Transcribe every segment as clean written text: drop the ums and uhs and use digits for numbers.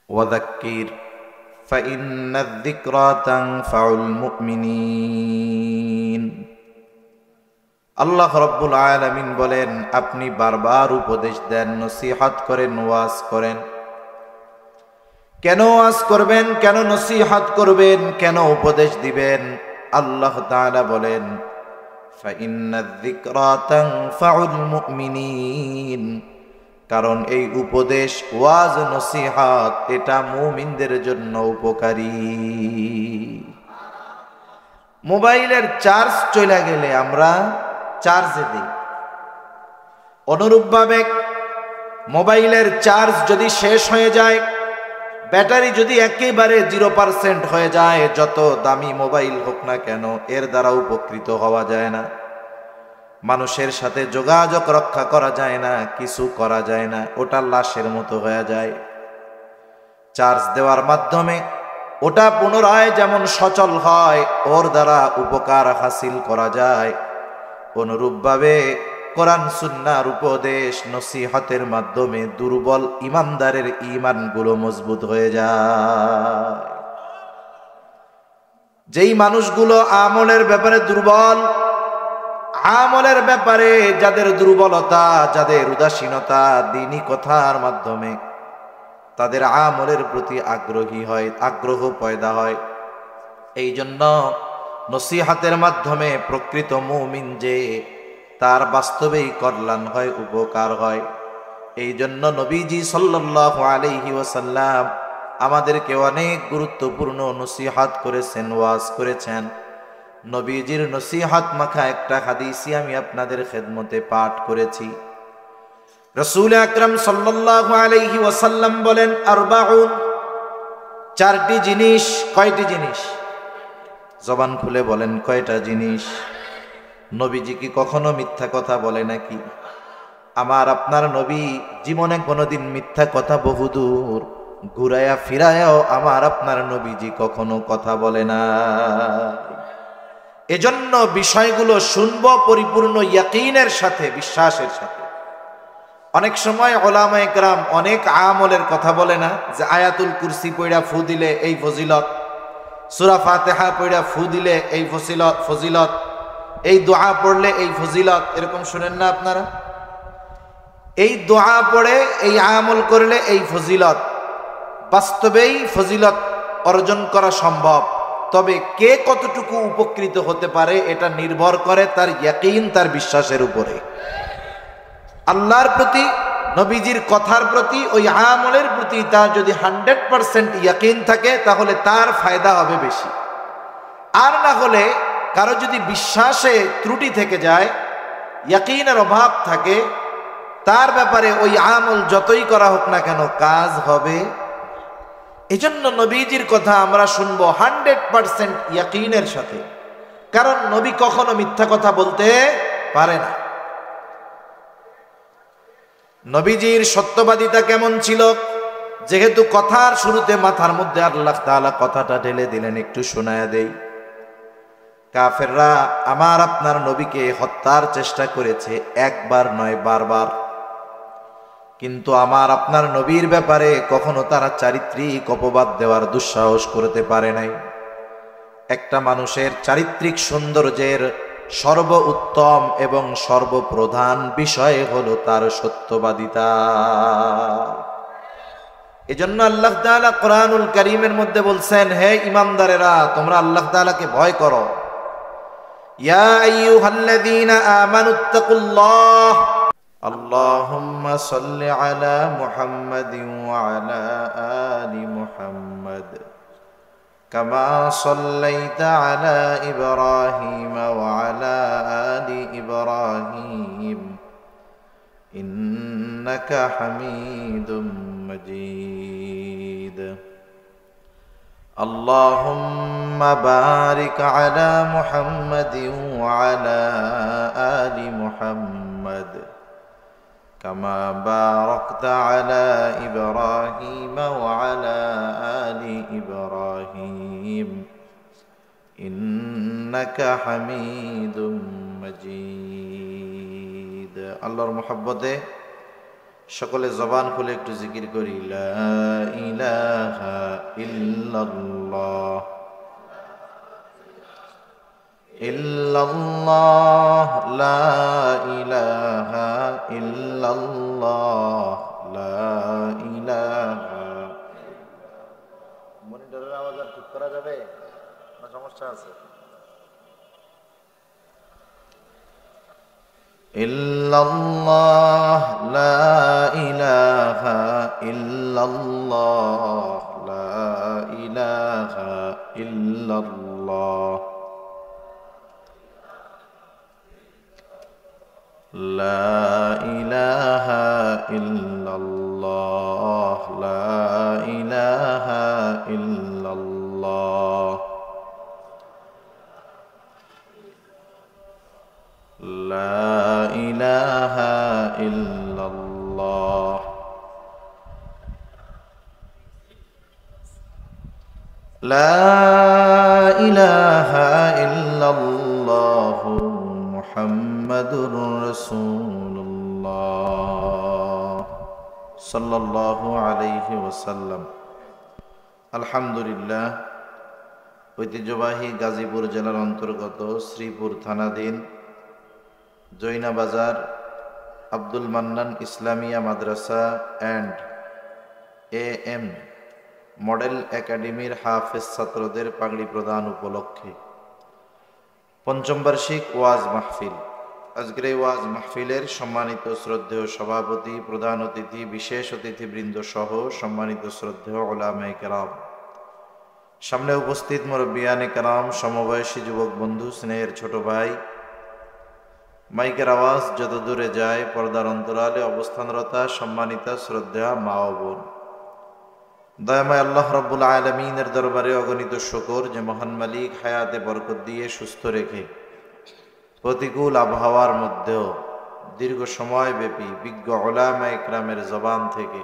ওয়াযাক্কির ফাইন্নায যিকরা তানফাউল মুমিনিন। আল্লাহ রাব্বুল আলামিন বলেন, আপনি বারবার উপদেশ দেন, নসিহত করেন, ওয়াজ করেন। কেন ওয়াজ করবেন, কেন নসিহত করবেন, কেন উপদেশ দিবেন? আল্লাহ তাআলা বলেন, ফাইন্নায যিকরা তানফাউল মুমিনিন, কারণ এই উপদেশ, ওয়াজ, নসিহত এটা মুমিনদের জন্য উপকারী। মোবাইলের চার্জ চলে গেলে আমরা চার্জে দিই, অনুরূপভাবে মোবাইলের চার্জ যদি শেষ হয়ে যায়, ব্যাটারি যদি একেবারে 0% হয়ে যায়, যত দামি মোবাইল হোক না কেন এর দ্বারা উপকৃত হওয়া যায় না, মানুষের সাথে যোগাযোগ রক্ষা করা যায় না, কিছু করা যায় না, ওটা লাশের মতো হয়ে যায়। চার্জ দেওয়ার মাধ্যমে ওটা পুনরায় যেমন সচল হয়, ওর দ্বারা উপকার হাসিল করা যায়, অনুরূপভাবে কোরআন সুন্নাহর উপদেশ নসিহতের মাধ্যমে দুর্বল ইমানদারের ঈমানগুলো মজবুত হয়ে যায়। যেই মানুষগুলো আমলের ব্যাপারে দুর্বল, আমলের ব্যাপারে যাদের দুর্বলতা, যাদের উদাসীনতা, দ্বীনি কথার মাধ্যমে তাদের আমলের প্রতি আগ্রহ পয়দা হয়। এই জন্য নসিহতের মাধ্যমে প্রকৃত মুমিন যে, তার বাস্তবেই কল্যাণ হয়, উপকার হয়। এই জন্য নবীজি সাল্লাল্লাহু আলাইহি ওয়াসাল্লাম আমাদেরকে অনেক গুরুত্বপূর্ণ নসিহত করেছেন, ওয়াজ করেছেন। নবীজির নসিহত মাখা একটা হাদিসই আমি আপনাদের খেদমতে পাঠ করেছি। রাসূল আকরাম সাল্লাল্লাহু আলাইহি ওয়াসাল্লাম বলেন, আরবাউন, চারটি জিনিস। কয়টি জিনিস? জবান খুলে বলেন, কয়টা জিনিস? নবীজি কি কখনো মিথ্যা কথা বলে নাকি? আমার আপনার নবী জীবনে কোনোদিন মিথ্যা কথা বহুদূর ঘুরায়া ফিরায়াও আমার আপনার নবীজি কখনো কথা বলে না। এজন্য বিষয়গুলো শুনবো পরিপূর্ণ ইয়াকিনের সাথে, বিশ্বাসের সাথে। অনেক সময় উলামায়ে কেরাম অনেক আমলের কথা বলে না, যে আয়াতুল কুরসি পড়া ফু দিলে এই ফজিলত, সূরা ফাতিহা পড়া ফু দিলে এই ফজিলত, এই দোয়া পড়লে এই ফজিলত, এরকম শুনেন না আপনারা? এই দোয়া পড়ে এই আমল করলে এই ফজিলত। বাস্তবেই ফজিলত অর্জন করা সম্ভব, তবে কে কতটুকু উপকৃত হতে পারে এটা নির্ভর করে তার ইয়াকিন, তার বিশ্বাসের উপরে। আল্লাহর প্রতি, নবীজির কথার প্রতি, ওই আমলের প্রতি তার যদি 100% ইয়াকিন থাকে, তাহলে তার ফায়দা হবে বেশি। আর না হলে কারো যদি বিশ্বাসে ত্রুটি থেকে যায়, ইয়াকিনের অভাব থাকে, তার ব্যাপারে ওই আমল যতই করা হোক না কেন কাজ হবে। এজন্য নবীজির কথা আমরা শুনবো 100% ইয়াকিনের সাথে, কারণ নবী কখনো মিথ্যা কথা বলতে পারে না। নবীজির সত্যবাদিতা কেমন ছিল? যেহেতু কথার শুরুতে মাথার মধ্যে আল্লাহ তাআলা কথাটা ঢেলে দিলেন, একটু শোনায়া দেই। কাফেররা আমার আপনার নবীকে হত্যার চেষ্টা করেছে, একবার নয়, বারবার। কিন্তু আমার আপনার নবীর ব্যাপারে কখনো তারা চারিত্রিক অপবাদ দেওয়ার দুঃসাহস করতে পারে নাই। একটা মানুষের চারিত্রিক সৌন্দর্যের সর্ব উত্তম এবং সর্বপ্রধান বিষয় হলো তার সত্যবাদিতা। এজন্য আল্লাহ তাআলা কোরআনুল কারীমের মধ্যে বলছেন, হে ঈমানদারেরা, তোমরা আল্লাহ তাআলাকে ভয় করো। ইয়া আইয়ুহাল্লাযীনা আমানুত্তাকুল্লাহ, আল্লাহুম্মা সাল্লি আলা মুহাম্মাদিন ওয়া আলা আলি মুহাম্মাদ কামা সাল্লাইতা আলা ইব্রাহিম ওয়া আলা আলি ইব্রাহিম ইন্নাকা হামিদুম মাজিদ। আল্লাহুম্মা বারিক আলা মুহাম্মাদিন ওয়া আলা আলি মুহাম্মাদ কামা বারাকতা আলা ইব্রাহিম ওয়া আলা আলি ইব্রাহিম ইন্নাকা হামিদুম মাজিদ। আল্লাহর মুহাব্বতে সকলে জবান খুলে একটু জিকির করি, লা ইলাহা ইল্লাল্লাহ ইল্লাল্লাহ, লা ইলাহা ইল্লাল্লাহ, লা ইলাহা। মনিটরের আওয়াজ আর ঠিক করা যাবে না সমস্যা আছে? ইল্লাল্লাহ, লা ইলাহা ইল্লাল্লাহ, লা ইলাহা ইল্লাল্লাহ, লা ইলাহা ইল্লাল্লাহ, লা ইলাহা ইল্লাল্লাহ, লা ইলাহা ইল্লাল্লাহ, লা ইলাহা ইল্লাল্লাহ, মুহাম্মাদুর রাসূলুল্লাহ সাল্লাল্লাহু আলাইহি ওয়াসাল্লাম। আলহামদুলিল্লাহ, ঐতিহ্যবাহী গাজীপুর জেলার অন্তর্গত শ্রীপুর থানাধীন জৈনা বাজার আব্দুল মান্নান ইসলামিয়া মাদ্রাসা অ্যান্ড AM মডেল একাডেমির হাফেজ ছাত্রদের পাগড়ি প্রদান উপলক্ষে পঞ্চম বার্ষিক ওয়াজ মাহফিল। আজকের এই ওয়াজ মাহফিলের সম্মানিত শ্রদ্ধেয় সভাপতি, প্রধান অতিথি, বিশেষ অতিথিবৃন্দ সহ সম্মানিত শ্রদ্ধেয় উলামায়ে কেরাম, সামনে উপস্থিত মুরব্বিয়ানে কেরাম, সমবয়সী যুবক বন্ধু, স্নেহের ছোট ভাই, মাইকের আওয়াজ যত দূরে যায় পর্দার অন্তরালে অবস্থানরতা সম্মানিতা শ্রদ্ধা মা ও বোন, দয়াময় আল্লাহ রাব্বুল আলামিনের দরবারে অগণিত শুকর যে মহান মালিক হায়াতে বরকত দিয়ে সুস্থ রেখে প্রতিকূল আবহাওয়ার মধ্যেও দীর্ঘ সময় ব্যাপী বিজ্ঞ উলামায়ে ইকরামের জবান থেকে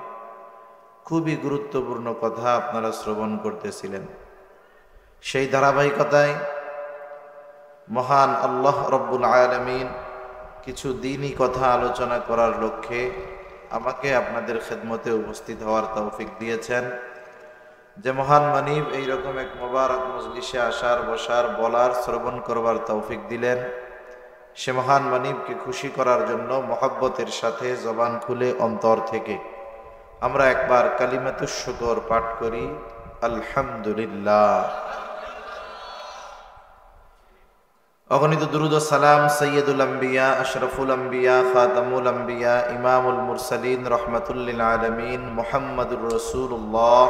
খুবই গুরুত্বপূর্ণ কথা আপনারা শ্রবণ করতেছিলেন। সেই ধারাবাহিকতায় মহান আল্লাহ রাব্বুল আলামিন কিছু দ্বীনি কথা আলোচনা করার লক্ষ্যে আমাকে আপনাদের খেদমতে উপস্থিত হওয়ার তৌফিক দিয়েছেন। যে মহান মানিব এইরকম এক মোবারক মজলিসে আসার, বসার, বলার, শ্রবণ করবার তৌফিক দিলেন, সে মহান মানিবকে খুশি করার জন্য মহব্বতের সাথে জবান খুলে অন্তর থেকে আমরা একবার কালিমাতুশ শুকর পাঠ করি, আলহামদুলিল্লাহ। অগণিত দুরুদ ও সালাম সৈয়দুল আম্বিয়া, আশরাফুল আম্বিয়া, খাতামুল আম্বিয়া, ইমামুল মুরসালিন, রহমাতুল লিল আলামিন মুহাম্মাদুর রাসূলুল্লাহ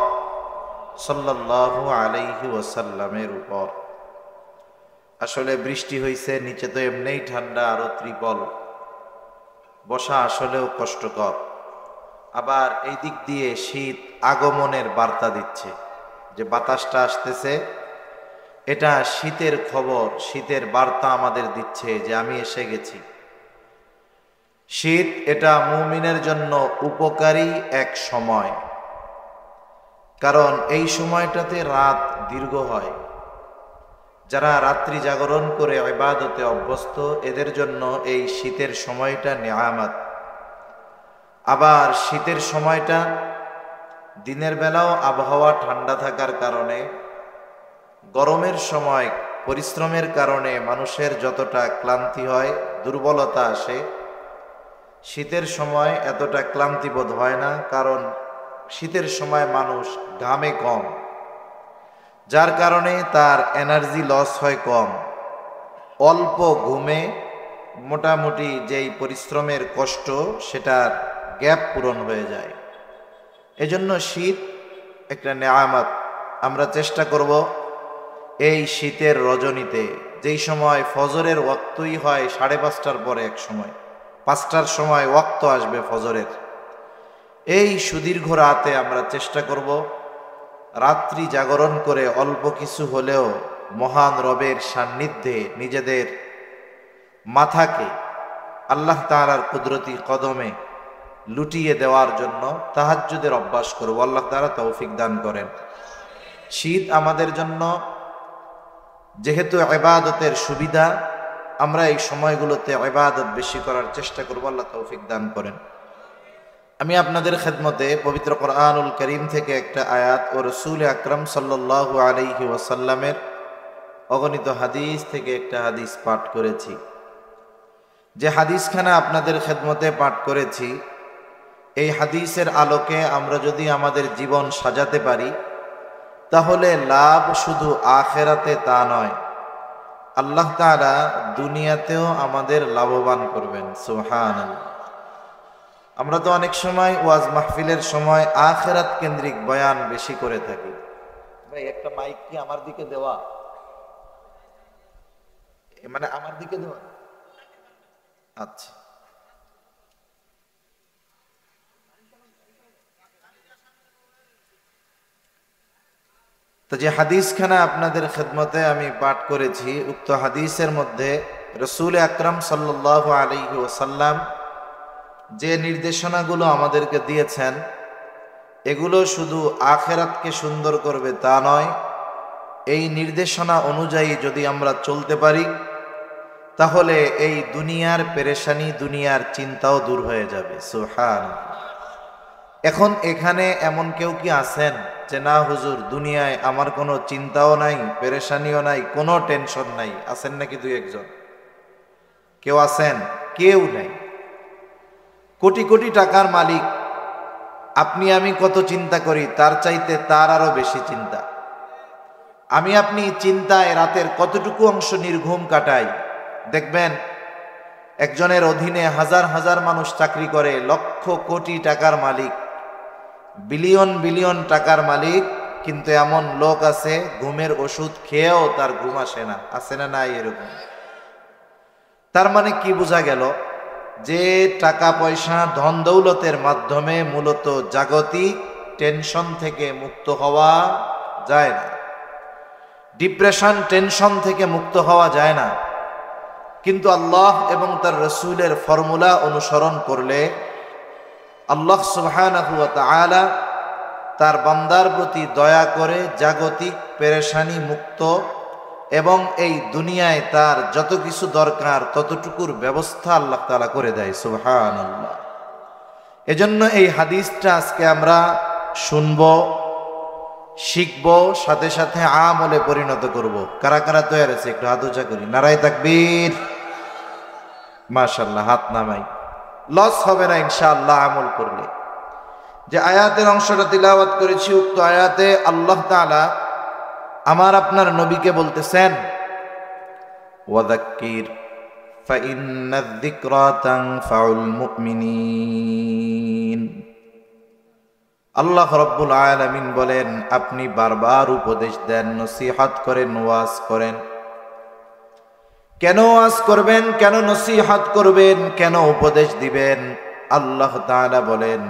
সাল্লাল্লাহু আলাইহি ওয়াসাল্লামের উপর। আসলে বৃষ্টি হইছে, নিচে তো এমনিই ঠান্ডা, আরো ত্রিপল, বসা আসলেও কষ্টকর। আবার এই দিক দিয়ে শীত আগমনের বার্তা দিচ্ছে, যে বাতাসটা আসতেছে, এটা শীতের খবর, শীতের বার্তা আমাদের দিচ্ছে যে আমি এসে গেছি। শীত এটা মুমিনের জন্য উপকারী এক সময়, কারণ এই সময়টাতে রাত দীর্ঘ হয়। যারা রাত্রি জাগরণ করে ইবাদতে অভ্যস্ত, এদের জন্য এই শীতের সময়টা নিয়ামত। আবার শীতের সময়টা দিনের বেলাও আবহাওয়া ঠান্ডা থাকার কারণে, গরমের সময় পরিশ্রমের কারণে মানুষের যতটা ক্লান্তি হয়, দুর্বলতা আসে, শীতের সময় এতটা ক্লান্তিবোধ হয় না, কারণ শীতের সময় মানুষ ঘামে কম, যার কারণে তার এনার্জি লস হয় কম। অল্প ঘুমে মোটামুটি যেই পরিশ্রমের কষ্ট, সেটার গ্যাপ পূরণ হয়ে যায়। এজন্য শীত একটা নেয়ামত। আমরা চেষ্টা করব এই শীতের রজনীতে, যেই সময় ফজরের ওয়াক্তই হয় 5:30টার পরে, এক সময় 5টার সময় ওয়াক্ত আসবে ফজরের, এই সুদীর্ঘ রাতে আমরা চেষ্টা করব রাত্রি জাগরণ করে অল্প কিছু হলেও মহান রবের সান্নিধ্যে নিজেদের মাথাকে আল্লাহ তাআলার কুদরতি কদমে লুটিয়ে দেওয়ার জন্য তাহাজ্জুদের অভ্যাস করব। আল্লাহ তাআলা তৌফিক দান করেন। শীত আমাদের জন্য যেহেতু ইবাদতের সুবিধা, আমরা এই সময়গুলোতে ইবাদত বেশি করার চেষ্টা করব। আল্লাহ তৌফিক দান করেন। আমি আপনাদের খেদমতে পবিত্র কোরআনুল করিম থেকে একটা আয়াত ও রসুল আকরাম সাল্লাল্লাহু আলাইহি ওয়াসাল্লামের অগণিত হাদিস থেকে একটা হাদিস পাঠ করেছি। যে হাদিসখানা আপনাদের খেদমতে পাঠ করেছি, এই হাদিসের আলোকে আমরা যদি আমাদের জীবন সাজাতে পারি, তাহলে লাভ শুধু আখেরাতে তা নয়, আল্লাহ তাআলা দুনিয়াতেও আমাদের লাভবান করবেন। সুবহানাল্লাহ। আমরা তো অনেক সময় ওয়াজ মাহফিলের সময় আখেরাত কেন্দ্রিক বয়ান বেশি করে থাকি। ভাই একটা মাইক কি আমার দিকে দেওয়া, মানে আমার দিকে দেওয়া? আচ্ছা, তো যে হাদিসখানা আপনাদের খেদমতে আমি পাঠ করেছি, উক্ত হাদিসের মধ্যে রসুল আকরাম সাল্লাল্লাহু আলাইহি ওয়াসাল্লাম যে নির্দেশনাগুলো আমাদেরকে দিয়েছেন, এগুলো শুধু আখেরাতকে সুন্দর করবে তা নয়, এই নির্দেশনা অনুযায়ী যদি আমরা চলতে পারি, তাহলে এই দুনিয়ার পেরেশানি, দুনিয়ার চিন্তাও দূর হয়ে যাবে। সুবহানাল্লাহ। এখন এখানে এমন কেউ কি আছেন যে না হুজুর, দুনিয়ায় আমার কোনো চিন্তাও নাই, পেরেশানিও নাই, কোনো টেনশন নাই? আছেন নাকি দুই একজন? কেউ আছেন? কেউ নাই। কোটি কোটি টাকার মালিক, আপনি আমি কত চিন্তা করি, তার চাইতে তার আরো বেশি চিন্তা। আমি আপনি চিন্তায় রাতের কতটুকু অংশ নির্ঘুম কাটাই। দেখবেন একজনের অধীনে হাজার হাজার মানুষ চাকরি করে, লক্ষ কোটি টাকার মালিক, বিলিয়ন বিলিয়ন টাকার মালিক, কিন্তু এমন লোক আছে ঘুমের ওষুধ খেয়েও তার ঘুম আসে না। আছে না নাই এরকম? তার মানে কি বোঝা গেল? যে টাকা পয়সা ধন দৌলতের মাধ্যমে মূলত জাগতিক টেনশন থেকে মুক্ত হওয়া যায় না, ডিপ্রেশন টেনশন থেকে মুক্ত হওয়া যায় না। কিন্তু আল্লাহ এবং তার রসুলের ফর্মুলা অনুসরণ করলে আল্লাহ সুবহানাহু ওয়া তাআলা তার বান্দার প্রতি দয়া করে জাগতিক পেরেশানি মুক্ত এবং এই দুনিয়ায় তার যত কিছু দরকার ততটুকুর ব্যবস্থা আল্লাহ তাআলা করে দেয়। সুবহানাল্লাহ। এজন্য এই হাদিসটা আজকে আমরা শুনব, শিখব, সাথে সাথে আমলে পরিণত করব। কারা কারা তৈরি আছে একটু হাত উঁচা করি। নারায়ে তাকবীর। মাশাআল্লাহ, হাত নামাই। লস হবে না ইনশাআল্লাহ আমল করলে। যে আয়াতের অংশটা তিলাওয়াত করেছি, উক্ত আয়াতে আল্লাহ তাআলা আমার আপনার নবীকে বলতেছেন, ওয়াযাক্কির ফাইন্নায যিকরা তানফাউল মুমিনিন। আল্লাহ রাব্বুল আলামিন বলেন, আপনি বারবার উপদেশ দেন, নসিহত করেন, ওয়াজ করেন। কেন ওয়াজ করবেন, কেন নসিহত করবেন, কেন উপদেশ দিবেন? আল্লাহ তাআলা বলেন,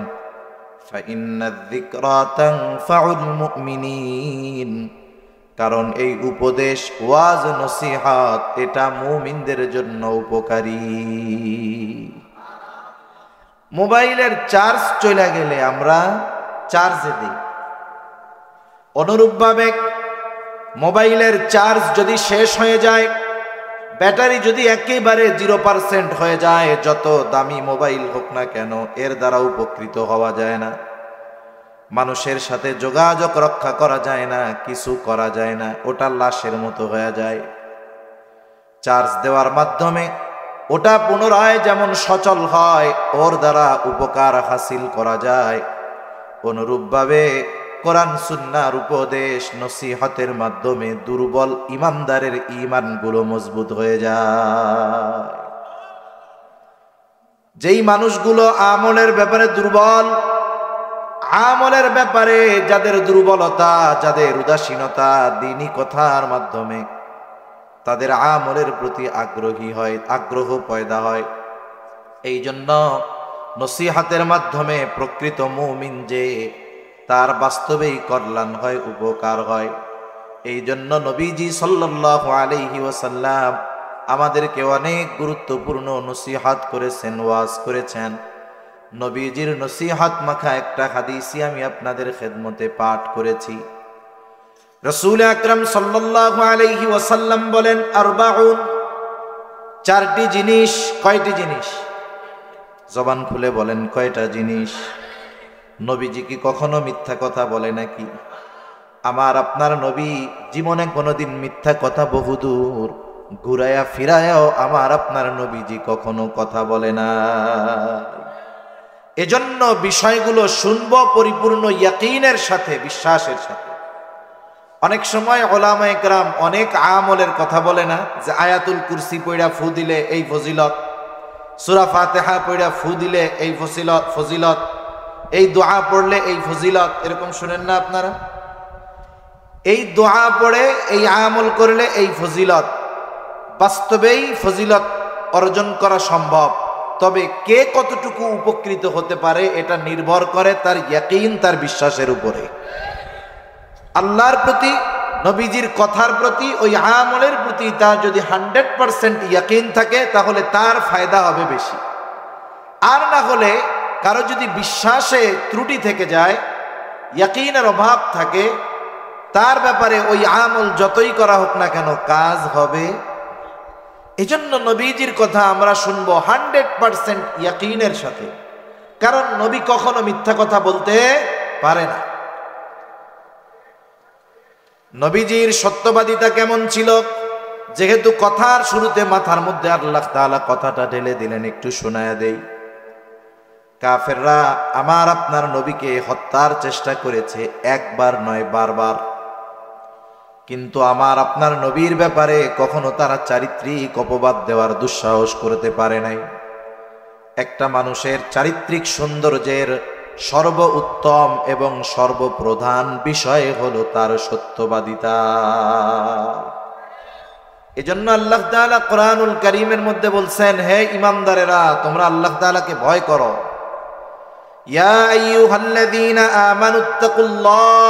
ফাইন্নায যিকরা তানফাউল মুমিনিন। কারণ এই উপদেশ, ওয়াজ, নসিহত এটা মুমিনদের জন্য উপকারী। মোবাইলের চার্জ চলে গেলে আমরা চার্জে দিই, অনুরূপভাবে মোবাইলের চার্জ যদি শেষ হয়ে যায়, ব্যাটারি যদি একেবারে 0% হয়ে যায়, যত দামি মোবাইল হোক না কেন এর দ্বারা উপকৃত হওয়া যায় না, মানুষের সাথে যোগাযোগ রক্ষা করা যায় না, কিছু করা যায় না, ওটা লাশের মতো হয়ে যায়। চার্জ দেওয়ার মাধ্যমে ওটা পুনরায় যেমন সচল হয়, ওর দ্বারা উপকার হাসিল করা যায়, অনুরূপভাবে কোরআন সুন্নাহর উপদেশ নসিহতের মাধ্যমে দুর্বল ইমানদারের ঈমানগুলো মজবুত হয়ে যায়। যেই মানুষগুলো আমলের ব্যাপারে দুর্বল, আমলের ব্যাপারে যাদের দুর্বলতা, যাদের উদাসীনতা, দ্বীনি কথার মাধ্যমে তাদের আমলের প্রতি আগ্রহ পয়দা হয়। এই জন্য নসিহতের মাধ্যমে প্রকৃত মুমিন যে, তার বাস্তবেই কল্যাণ হয়, উপকার হয়। এই জন্য নবীজি সাল্লাল্লাহু আলাইহি ওয়াসাল্লাম আমাদেরকে অনেক গুরুত্বপূর্ণ নসিহত করেছেন, ওয়াজ করেছেন। নবীজির নসিহত মাখা একটা হাদিসই আমি আপনাদের খেদমতে পাঠ করেছি। রাসূল আকরাম সাল্লাল্লাহু আলাইহি ওয়াসাল্লাম বলেন, আরবাউন, চারটি জিনিস। কয়টি জিনিস? জবান খুলে বলেন কয়টা জিনিস? নবীজি কি কখনো মিথ্যা কথা বলে নাকি? আমার আপনার নবী জীবনে কোনোদিন মিথ্যা কথা বহুদূর ঘুরায়া ফিরায়াও আমার আপনার নবীজি কখনো কথা বলে না। এজন্য বিষয়গুলো শুনবো পরিপূর্ণ ইয়াকিনের সাথে, বিশ্বাসের সাথে। অনেক সময় উলামায়ে কেরাম অনেক আমলের কথা বলে না, যে আয়াতুল কুরসি পড়া ফু দিলে এই ফজিলত, সূরা ফাতিহা পড়া ফু দিলে এই ফজিলত, এই দোয়া পড়লে এই ফজিলত, এরকম শুনেন না আপনারা? এই দোয়া পড়ে এই আমল করলে এই ফজিলত, বাস্তবেই ফজিলত অর্জন করা সম্ভব। তবে কে কতটুকু উপকৃত হতে পারে এটা নির্ভর করে তার ইয়াকিন, তার বিশ্বাসের উপরে। আল্লাহর প্রতি, নবীজির কথার প্রতি, ওই আমলের প্রতি তার যদি 100% ইয়াকিন থাকে তাহলে তার ফায়দা হবে বেশি। আর না হলে কারো যদি বিশ্বাসে ত্রুটি থেকে যায়, ইয়াকিনের অভাব থাকে, তার ব্যাপারে ওই আমল যতই করা হোক না কেন কাজ হবে। এজন্য নবীজির কথা আমরা শুনবো 100% ইয়াকিনের সাথে, কারণ নবী কখনো মিথ্যা কথা বলতে পারে না। নবীজির সত্যবাদিতা কেমন ছিল? যেহেতু কথার শুরুতে মাথার মধ্যে আল্লাহ তাআলা কথাটা ঢেলে দিলেন, একটু শোনায়া দেই। কাফেররা আমার আপনার নবীকে হত্যার চেষ্টা করেছে, একবার নয় বারবার, কিন্তু আমার আপনার নবীর ব্যাপারে কখনো তারা চারিত্রিক অপবাদ দেওয়ার দুঃসাহস করতে পারে নাই। একটা মানুষের চারিত্রিক সৌন্দর্যের সর্ব উত্তম এবং সর্বপ্রধান বিষয় হলো তার সত্যবাদিতা। এজন্য আল্লাহ তাআলা কোরআনুল কারীমের মধ্যে বলছেন, হে ঈমানদারেরা, তোমরা আল্লাহ তাআলাকে ভয় করো। ইয়া আইয়ুহাল্লাযীনা আমানুত্তাকুল্লাহ